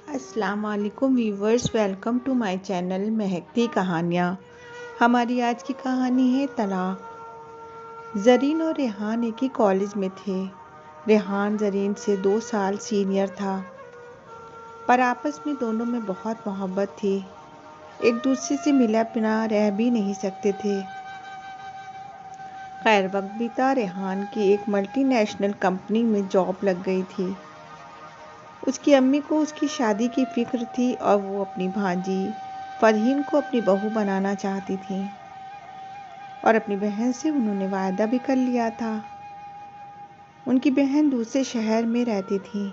अस्सलाम वालेकुम viewers, welcome to my channel महकती कहानियाँ। हमारी आज की कहानी है तलाक। ज़रीन और रेहान एक ही कॉलेज में थे। रेहान ज़रीन से 2 साल सीनियर था, पर आपस में दोनों में बहुत मोहब्बत थी। एक दूसरे से मिला बिना रह भी नहीं सकते थे। खैर वक्त बीता, रेहान की एक मल्टीनेशनल कंपनी में जॉब लग गई थी। उसकी अम्मी को उसकी शादी की फिक्र थी और वो अपनी भांजी फरहीन को अपनी बहू बनाना चाहती थी, और अपनी बहन से उन्होंने वायदा भी कर लिया था। उनकी बहन दूसरे शहर में रहती थी।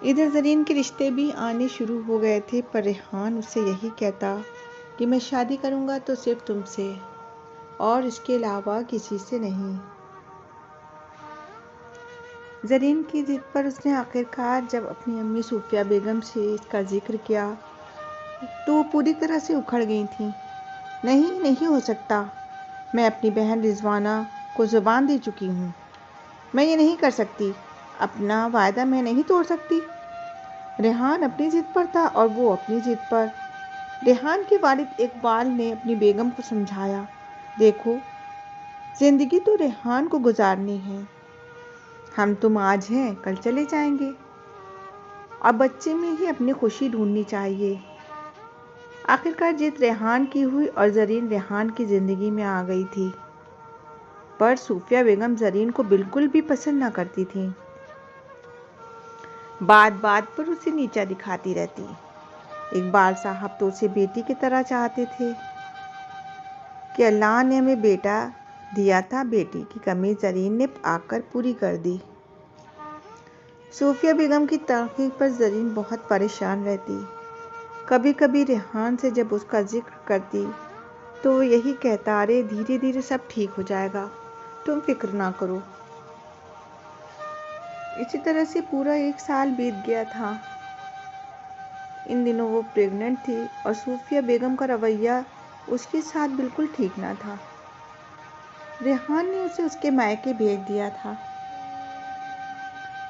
इधर ज़रीन के रिश्ते भी आने शुरू हो गए थे, पर रेहान उससे यही कहता कि मैं शादी करूँगा तो सिर्फ तुमसे और इसके अलावा किसी से नहीं। ज़रीन की जिद पर उसने आखिरकार जब अपनी अम्मी सूफिया बेगम से इसका जिक्र किया तो वो पूरी तरह से उखड़ गई थी। नहीं, नहीं हो सकता। मैं अपनी बहन रिजवाना को ज़ुबान दे चुकी हूँ। मैं ये नहीं कर सकती। अपना वायदा मैं नहीं तोड़ सकती। रेहान अपनी जिद पर था और वो अपनी जिद पर। रेहान के वालिद इकबाल ने अपनी बेगम को समझाया, देखो, ज़िंदगी तो रेहान को गुजारनी है। हम तुम आज हैं, कल चले जाएंगे। अब बच्चे में ही अपनी खुशी ढूंढनी चाहिए। आखिरकार जिद रेहान की हुई और ज़रीन रेहान की ज़िंदगी में आ गई थी। पर सूफिया बेगम ज़रीन को बिल्कुल भी पसंद ना करती थी। बात बात पर उसे नीचा दिखाती रहती। इकबाल साहब तो उसे बेटी की तरह चाहते थे कि अल्लाह ने हमें बेटा दिया था, बेटी की कमी ज़रीन ने आकर पूरी कर दी। सूफिया बेगम की तनकीद पर ज़रीन बहुत परेशान रहती। कभी कभी रेहान से जब उसका जिक्र करती तो वो यही कहता, अरे धीरे धीरे सब ठीक हो जाएगा, तुम फिक्र ना करो। इसी तरह से पूरा 1 साल बीत गया था। इन दिनों वो प्रेग्नेंट थी और सूफिया बेगम का रवैया उसके साथ बिल्कुल ठीक ना था। रेहान ने उसे उसके मायके भेज दिया था।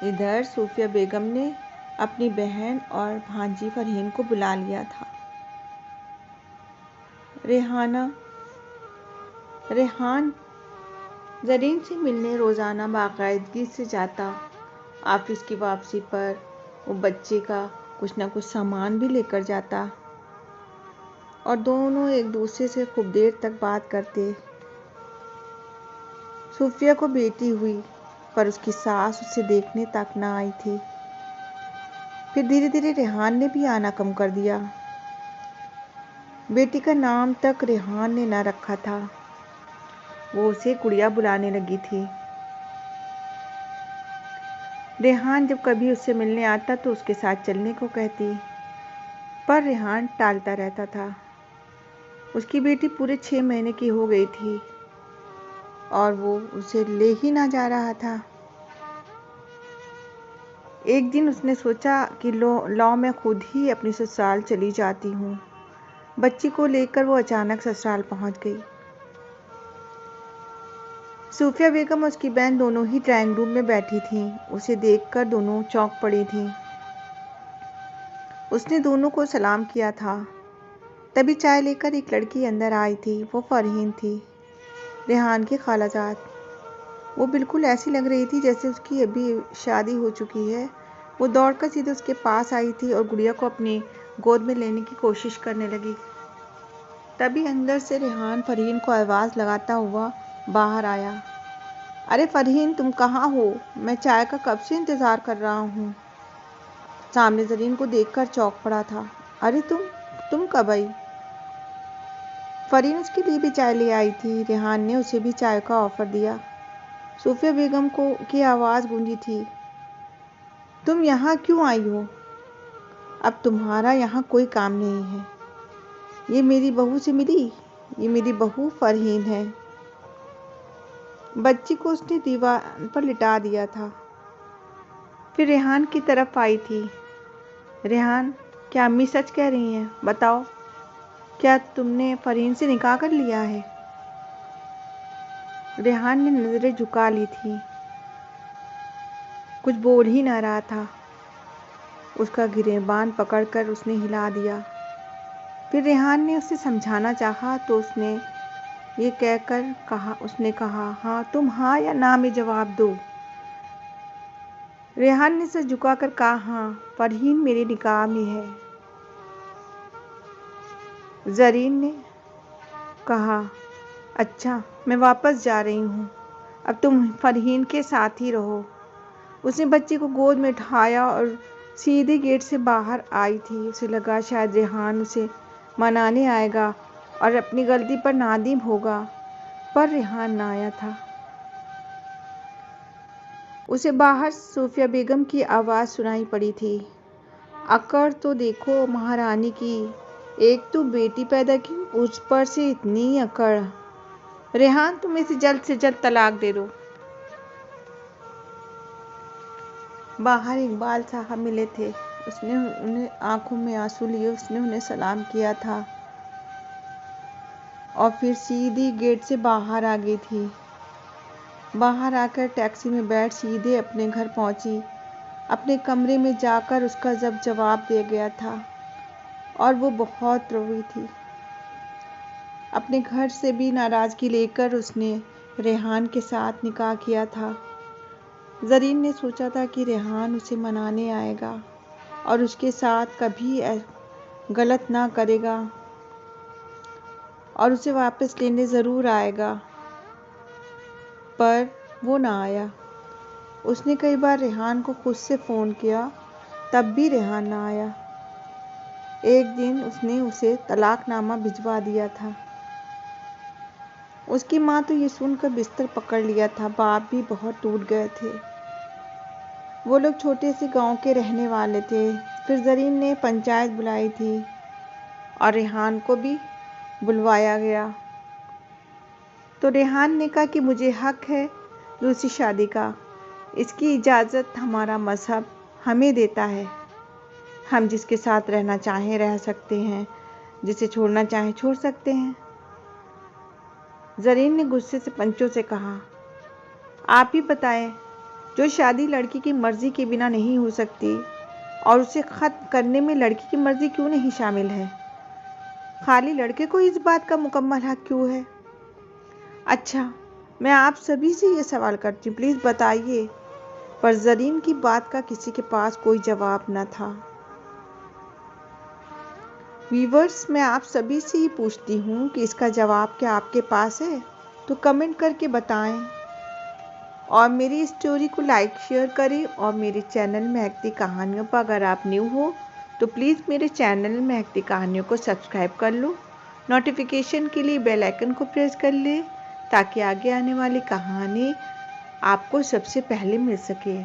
इधर सूफिया बेगम ने अपनी बहन और भांजी फरहीन को बुला लिया था। रेहान ज़रीन से मिलने रोज़ाना बाकायदगी से जाता। ऑफिस की वापसी पर वो बच्चे का कुछ ना कुछ सामान भी लेकर जाता और दोनों एक दूसरे से खूब देर तक बात करते। सूफिया को बेटी हुई, पर उसकी सास उसे देखने तक ना आई थी। फिर धीरे धीरे रेहान ने भी आना कम कर दिया। बेटी का नाम तक रेहान ने ना रखा था। वो उसे गुड़िया बुलाने लगी थी। रेहान जब कभी उससे मिलने आता तो उसके साथ चलने को कहती, पर रेहान टालता रहता था। उसकी बेटी पूरे 6 महीने की हो गई थी और वो उसे ले ही ना जा रहा था। एक दिन उसने सोचा कि लौ मैं खुद ही अपनी ससुराल चली जाती हूँ। बच्ची को लेकर वो अचानक ससुराल पहुँच गई। सूफिया बेगम और उसकी बहन दोनों ही ड्राइंग रूम में बैठी थीं। उसे देखकर दोनों चौंक पड़ी थीं। उसने दोनों को सलाम किया था। तभी चाय लेकर एक लड़की अंदर आई थी। वो फरहीन थी, रेहान की खालाजाद। वो बिल्कुल ऐसी लग रही थी जैसे उसकी अभी शादी हो चुकी है। वो दौड़कर सीधे उसके पास आई थी और गुड़िया को अपनी गोद में लेने की कोशिश करने लगी। तभी अंदर से रेहान फरहीन को आवाज़ लगाता हुआ बाहर आया, अरे फरहीन, तुम कहाँ हो? मैं चाय का कब से इंतज़ार कर रहा हूँ। सामने ज़रीन को देखकर चौंक पड़ा था। अरे तुम कब आई? फरहीन उसके लिए भी चाय ले आई थी। रेहान ने उसे भी चाय का ऑफ़र दिया। सूफिया बेगम की आवाज़ गूंजी थी, तुम यहाँ क्यों आई हो? अब तुम्हारा यहाँ कोई काम नहीं है। ये मेरी बहू से मिली। ये मेरी बहू फरहीन है। बच्ची को उसने दीवार पर लिटा दिया था। फिर रेहान की तरफ आई थी। रेहान, क्या अम्मी सच कह रही हैं? बताओ, क्या तुमने फरहीन से निकाह कर लिया है? रेहान ने नज़रें झुका ली थी। कुछ बोल ही ना रहा था। उसका गिरेबान पकड़कर उसने हिला दिया। फिर रेहान ने उसे समझाना चाहा तो उसने कहा, हाँ तुम हाँ या ना में जवाब दो। रेहान ने सिर झुकाकर कहा, हाँ फरहीन मेरे निकाह में है। जरीन ने कहा, अच्छा मैं वापस जा रही हूँ, अब तुम फरहीन के साथ ही रहो। उसने बच्चे को गोद में उठाया और सीधे गेट से बाहर आई थी। उसे लगा शायद रेहान उसे मनाने आएगा और अपनी गलती पर नादिम होगा, पर रेहान ना आया था। उसे बाहर सूफिया बेगम की आवाज़ सुनाई पड़ी थी, अकड़ तो देखो महारानी की, एक तो बेटी पैदा की, उस पर से इतनी अकड़। रेहान तुम इसे जल्द से जल्द तलाक दे दो। बाहर इकबाल साहब मिले थे। उसने उन्हें आंखों में आंसू लिए उसने उन्हें सलाम किया था और फिर सीधी गेट से बाहर आ गई थी। बाहर आकर टैक्सी में बैठ सीधे अपने घर पहुंची। अपने कमरे में जाकर उसका जवाब दे गया था और वो बहुत रोई थी। अपने घर से भी नाराज़गी लेकर उसने रेहान के साथ निकाह किया था। जरीन ने सोचा था कि रेहान उसे मनाने आएगा और उसके साथ कभी गलत ना करेगा और उसे वापस लेने ज़रूर आएगा, पर वो ना आया। उसने कई बार रेहान को खुद से फ़ोन किया, तब भी रेहान ना आया। एक दिन उसने उसे तलाकनामा भिजवा दिया था। उसकी माँ तो ये सुनकर बिस्तर पकड़ लिया था। बाप भी बहुत टूट गए थे। वो लोग छोटे से गांव के रहने वाले थे। फिर जरीन ने पंचायत बुलाई थी और रेहान को भी बुलवाया गया। तो रेहान ने कहा कि मुझे हक है दूसरी शादी का, इसकी इजाज़त हमारा मज़हब हमें देता है। हम जिसके साथ रहना चाहें रह सकते हैं, जिसे छोड़ना चाहें छोड़ सकते हैं। जरीन ने गुस्से से पंचों से कहा, आप ही बताएं, जो शादी लड़की की मर्ज़ी के बिना नहीं हो सकती और उसे ख़त्म करने में लड़की की मर्ज़ी क्यों नहीं शामिल है? खाली लड़के को इस बात का मुकम्मल हक क्यों है? अच्छा, मैं आप सभी से ये सवाल करती हूँ, प्लीज़ बताइए। पर जरीन की बात का किसी के पास कोई जवाब न था। व्यूअर्स, मैं आप सभी से ही पूछती हूँ कि इसका जवाब क्या आपके पास है? तो कमेंट करके बताएं और मेरी स्टोरी को लाइक शेयर करें। और मेरे चैनल महकती कहानियों पर अगर आप न्यू हो तो प्लीज़ मेरे चैनल महकती कहानियों को सब्सक्राइब कर लो। नोटिफिकेशन के लिए बेल आइकन को प्रेस कर ले ताकि आगे आने वाली कहानी आपको सबसे पहले मिल सके।